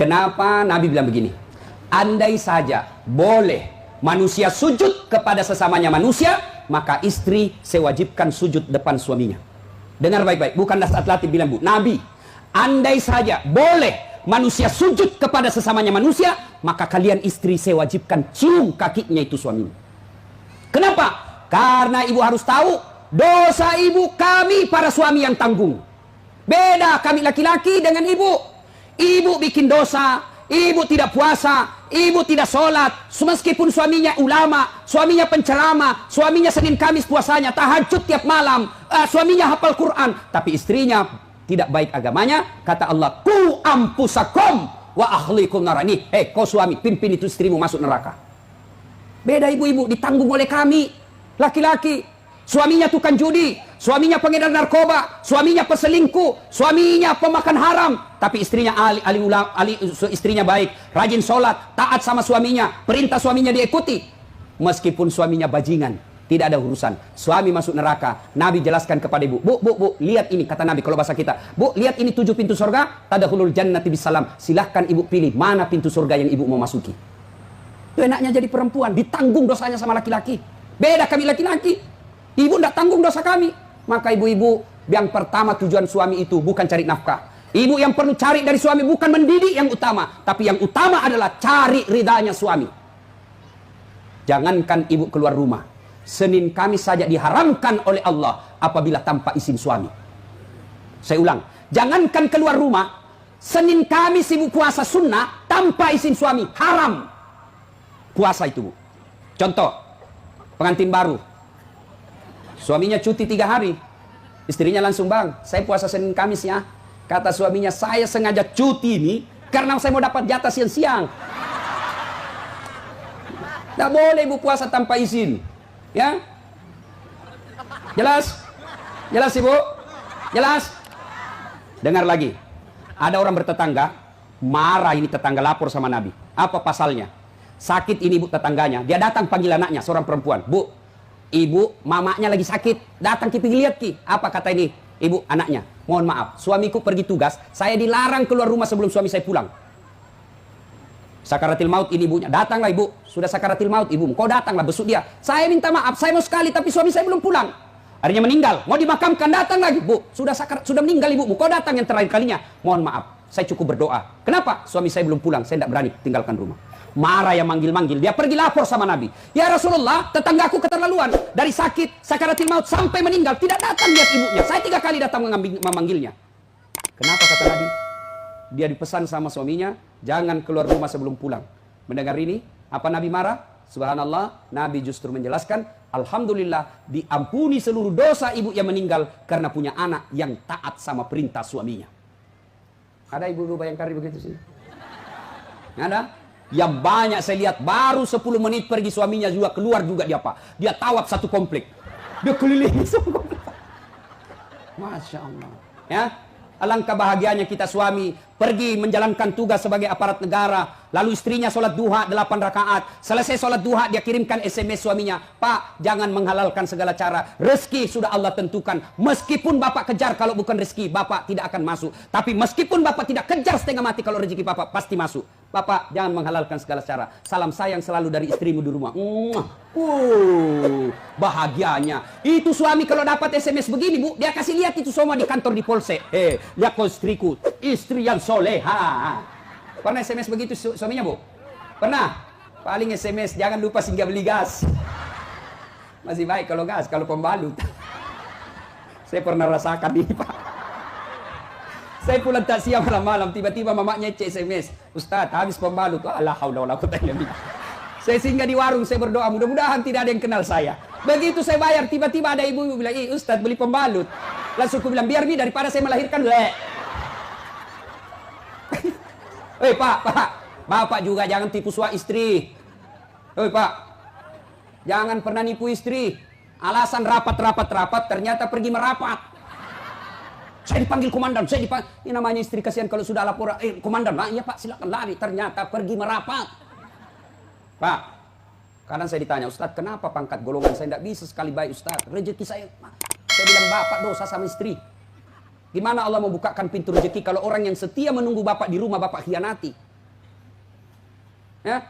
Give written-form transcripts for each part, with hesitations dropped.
Kenapa Nabi bilang begini? Andai saja boleh manusia sujud kepada sesamanya manusia, maka istri sewajibkan sujud depan suaminya. Dengar baik-baik, bukan Nasrat Latif bilang, Bu. Nabi, andai saja boleh manusia sujud kepada sesamanya manusia, maka kalian istri sewajibkan cium kakinya itu suaminya. Kenapa? Karena ibu harus tahu, dosa ibu kami para suami yang tanggung. Beda kami laki-laki dengan ibu. Ibu bikin dosa, ibu tidak puasa, ibu tidak sholat, meskipun suaminya ulama, suaminya penceramah, suaminya Senin Kamis puasanya, tahajud tiap malam, suaminya hafal Quran, tapi istrinya tidak baik agamanya. Kata Allah, ku ampusakum wa ahlikum narani. Kau suami, pimpin itu istrimu masuk neraka. Beda ibu-ibu, ditanggung oleh kami laki-laki. Suaminya tukang judi, suaminya pengedar narkoba, suaminya peselingkuh, suaminya pemakan haram, tapi istrinya istrinya baik, rajin sholat, taat sama suaminya, perintah suaminya diikuti. Meskipun suaminya bajingan, tidak ada urusan. Suami masuk neraka. Nabi jelaskan kepada ibu, bu, lihat ini, kata Nabi kalau bahasa kita, bu, lihat ini 7 pintu surga, tadkhulul jannati bisalam. Silahkan ibu pilih mana pintu surga yang ibu mau masuki. Itu enaknya jadi perempuan, ditanggung dosanya sama laki-laki. Beda kami laki-laki. Ibu tidak tanggung dosa kami. Maka ibu-ibu, yang pertama tujuan suami itu bukan cari nafkah. Ibu yang perlu cari dari suami bukan mendidik yang utama, tapi yang utama adalah cari ridhanya suami. Jangankan ibu keluar rumah, Senin Kamis saja diharamkan oleh Allah apabila tanpa izin suami. Saya ulang, jangankan keluar rumah, Senin Kamis ibu puasa sunnah tanpa izin suami, haram puasa itu, Bu. Contoh, pengantin baru, suaminya cuti 3 hari, istrinya langsung, bang, saya puasa Senin Kamis ya. Kata suaminya, saya sengaja cuti ini karena saya mau dapat jatah siang-siang. Tidak boleh ibu puasa tanpa izin, ya? Jelas? Jelas ibu? Jelas? Dengar lagi, ada orang bertetangga, marah ini tetangga, lapor sama Nabi. Apa pasalnya? Sakit ini ibu tetangganya, dia datang panggil anaknya, seorang perempuan, bu, ibu, mamanya lagi sakit, datang ki lihat ki. Apa kata ini? Ibu, anaknya, mohon maaf, suamiku pergi tugas, saya dilarang keluar rumah sebelum suami saya pulang. Sakaratil maut ini ibunya, datanglah ibu, sudah sakaratil maut ibu, kau datanglah besuk dia. Saya minta maaf, saya mau sekali tapi suami saya belum pulang. Akhirnya meninggal, mau dimakamkan, datang lagi, bu, sudah meninggal ibumu, kau datang yang terakhir kalinya. Mohon maaf, saya cukup berdoa. Kenapa? Suami saya belum pulang, saya tidak berani tinggalkan rumah. Marah yang manggil-manggil, dia pergi lapor sama Nabi. Ya Rasulullah, tetanggaku keterlaluan, dari sakit, sakaratil maut sampai meninggal, tidak datang lihat ibunya. Saya 3 kali datang memanggilnya. Kenapa kata Nabi? Dia dipesan sama suaminya, jangan keluar rumah sebelum pulang. Mendengar ini, apa Nabi marah? Subhanallah, Nabi justru menjelaskan, alhamdulillah, diampuni seluruh dosa ibu yang meninggal karena punya anak yang taat sama perintah suaminya. Ada ibu-ibu Bayangkari begitu sih? Ada? Yang banyak saya lihat baru 10 menit pergi suaminya juga keluar juga dia apa? Dia tawaf satu komplek. Dia keliling satu komplek. Masya Allah. Ya, alangkah bahagianya kita suami pergi menjalankan tugas sebagai aparat negara, lalu istrinya sholat duha 8 rakaat, selesai sholat duha dia kirimkan SMS suaminya, Pak, jangan menghalalkan segala cara, rezeki sudah Allah tentukan, meskipun Bapak kejar kalau bukan rezeki, Bapak tidak akan masuk, tapi meskipun Bapak tidak kejar setengah mati kalau rezeki Bapak pasti masuk. Bapak jangan menghalalkan segala cara. Salam sayang selalu dari istrimu di rumah. Bahagianya. Itu suami kalau dapat SMS begini, Bu, dia kasih lihat itu semua di kantor di polsek. Lihat kau istriku, istri yang soleha. Pernah SMS begitu suaminya, Bu? Pernah? Paling SMS, jangan lupa singgah beli gas. Masih baik kalau gas, kalau pembalut. Saya pernah rasakan ini, Pak. Saya pulang tak siang malam-malam, tiba-tiba mamanya cek SMS, Ustaz, habis pembalut. Allah haula wala quwwata illa billah. Saya singgah di warung, saya berdoa, mudah-mudahan tidak ada yang kenal saya. Begitu saya bayar, tiba-tiba ada ibu bilang, Ustaz beli pembalut. Langsung aku bilang, biar bi daripada saya melahirkan. Pak, Bapak juga jangan tipu suami istri. Pak, jangan pernah nipu istri. Alasan rapat, ternyata pergi merapat. Saya dipanggil komandan, ini namanya istri kasihan kalau sudah lapor, komandan, iya Pak, silakan lari, ternyata pergi merapat. Pak, kadang saya ditanya, Ustaz, kenapa pangkat golongan saya tidak bisa sekali baik, Ustaz? Rezeki saya bilang, Bapak dosa sama istri. Gimana Allah membukakan pintu rezeki kalau orang yang setia menunggu Bapak di rumah, Bapak khianati? Ya.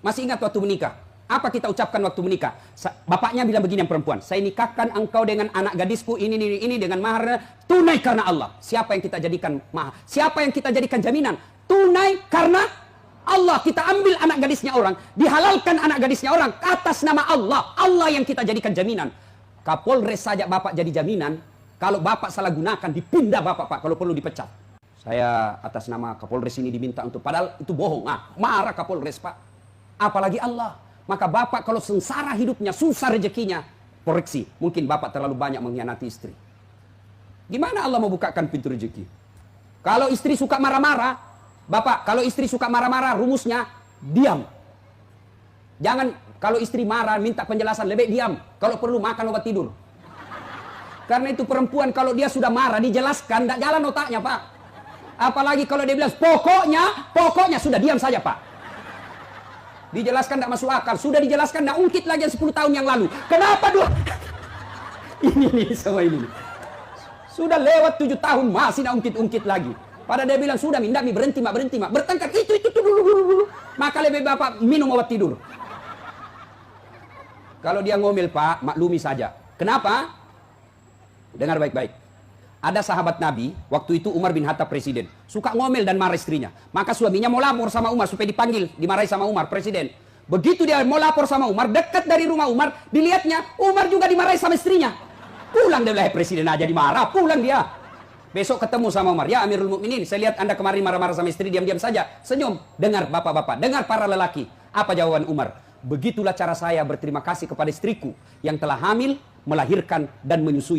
Masih ingat waktu menikah? Apa kita ucapkan waktu menikah? Bapaknya bilang begini yang perempuan, saya nikahkan engkau dengan anak gadisku ini dengan mahar tunai karena Allah. Siapa yang kita jadikan mahar? Siapa yang kita jadikan jaminan? Tunai karena Allah. Kita ambil anak gadisnya orang, dihalalkan anak gadisnya orang atas nama Allah. Allah yang kita jadikan jaminan. Kapolres saja bapak jadi jaminan. Kalau bapak salah gunakan, dipindah bapak, Pak. Kalau perlu dipecat. Saya atas nama Kapolres ini diminta untuk, padahal itu bohong. Marah Kapolres, Pak. Apalagi Allah. Maka bapak kalau sengsara hidupnya, susah rezekinya, koreksi. Mungkin bapak terlalu banyak mengkhianati istri. Gimana Allah mau bukakan pintu rezeki? Kalau istri suka marah-marah, bapak, kalau istri suka marah-marah, rumusnya diam. Jangan, kalau istri marah, minta penjelasan, lebih diam. Kalau perlu makan obat tidur. Karena itu perempuan kalau dia sudah marah, dijelaskan, tidak jalan otaknya, Pak. Apalagi kalau dia bilang, pokoknya sudah diam saja, Pak. Dijelaskan tidak masuk akal. Sudah dijelaskan tidak ungkit lagi 10 tahun yang lalu. Kenapa dua? ini sama ini. Sudah lewat 7 tahun masih tidak ungkit-ungkit lagi. Pada dia bilang sudah minta berhenti mak. Bertengkar itu dulu. Maka lebih bapak minum obat tidur. Kalau dia ngomel Pak, maklumi saja. Kenapa? Dengar baik-baik. Ada sahabat Nabi, waktu itu Umar bin Khattab presiden. Suka ngomel dan marah istrinya. Maka suaminya mau lapor sama Umar supaya dipanggil, dimarahi sama Umar, presiden. Begitu dia mau lapor sama Umar, dekat dari rumah Umar, dilihatnya Umar juga dimarahi sama istrinya. Pulang dia bilang, presiden aja dimarah, pulang dia. Besok ketemu sama Umar, ya Amirul Mukminin, saya lihat Anda kemarin marah-marah sama istri, diam-diam saja. Senyum, dengar bapak-bapak, dengar para lelaki. Apa jawaban Umar? Begitulah cara saya berterima kasih kepada istriku yang telah hamil, melahirkan, dan menyusui